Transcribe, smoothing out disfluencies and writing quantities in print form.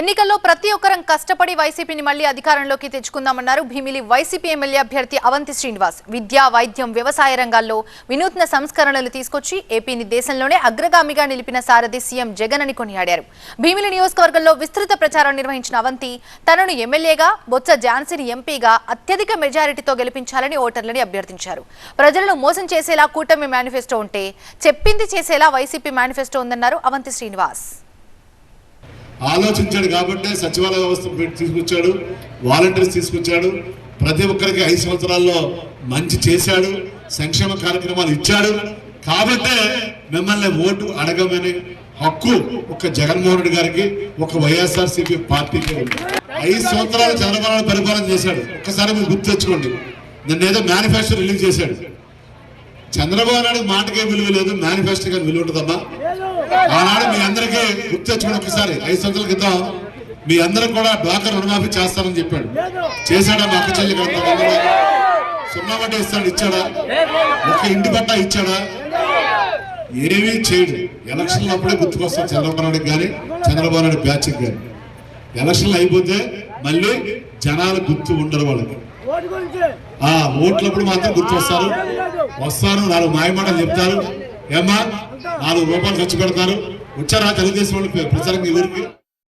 ఎన్నికల్లో ప్రతి ఒక్కరం కష్టపడి వైసీపీని మళ్లీ అధికారంలోకి తెచ్చుకుందామన్నారు భీమిలి వైసీపీ ఎమ్మెల్యే అభ్యర్థి అవంతి శ్రీనివాస్. విద్య, వైద్యం, వ్యవసాయ రంగాల్లో వినూత్న సంస్కరణలు తీసుకొచ్చి ఏపీని దేశంలోనే అగ్రగామిగా నిలిపిన సారథి సీఎం జగన్ అని కొనియాడారు. భీమిలి నియోజకవర్గంలో విస్తృత ప్రచారం నిర్వహించిన అవంతి తనను ఎమ్మెల్యేగా, బొత్స ఝాన్సీని ఎంపీగా అత్యధిక మెజారిటీతో గెలిపించాలని ఓటర్లని అభ్యర్థించారు. ప్రజలను మోసం చేసేలా కూటమి మేనిఫెస్టో ఉంటే చెప్పింది చేసేలా వైసీపీ మేనిఫెస్టో ఉందన్నారు అవంతి శ్రీనివాస్. ఆలోచించాడు కాబట్టి సచివాలయ వ్యవస్థ తీసుకొచ్చాడు, వాలంటీర్స్ తీసుకొచ్చాడు, ప్రతి ఒక్కరికి 5 సంవత్సరాల్లో మంచి చేశాడు, సంక్షేమ కార్యక్రమాలు ఇచ్చాడు. కాబట్టే మిమ్మల్ని ఓటు అడగమని హక్కు ఒక జగన్మోహన్ రెడ్డి గారికి, ఒక వైఎస్ఆర్సీపీ పార్టీకి ఉంది. 5 సంవత్సరాలు చంద్రబాబు పరిపాలన చేశాడు. ఒక్కసారి మీరు గుర్తు తెచ్చుకోండి. నిన్న ఏదో మేనిఫెస్టో రిలీజ్ చేశాడు. చంద్రబాబు నాయుడు మాటకే విలువ లేదు, మేనిఫెస్టోకి విలువ ఉంటుందమ్మా. ఆనాడు మీ అందరికీ గుర్తు తెచ్చుకోండి. ఒకసారి 5 సంవత్సరాల క్రితం మీ అందరికి కూడా డ్వాక్రా రుణమాఫీ చేస్తానని చెప్పాడు. చేశాడా? మా అక్క చెల్లి సున్నా వడ్డీ ఇస్తాడు, ఇచ్చాడా? ఒక ఇంటి పట్టా ఇచ్చాడా? ఏమీ చేయడు. ఎలక్షన్లు అప్పుడే గుర్తుకొస్తాడు చంద్రబాబు నాయుడుకి కానీ, చంద్రబాబు నాయుడు బ్యాచ్కి కానీ. ఎలక్షన్లు అయిపోతే మళ్ళీ జనాలు గుర్తు ఉండరు. వాళ్ళకి ఓట్లప్పుడు మాత్రం గుర్తు వస్తారు. 4 మాయమాటలు చెప్తారు. ఏమ్మా 4 రూపాయలు ఖర్చు పెడతారు. వచ్చారా తెలుగుదేశం వాళ్ళు ప్రచారం ఈ ఊరికి?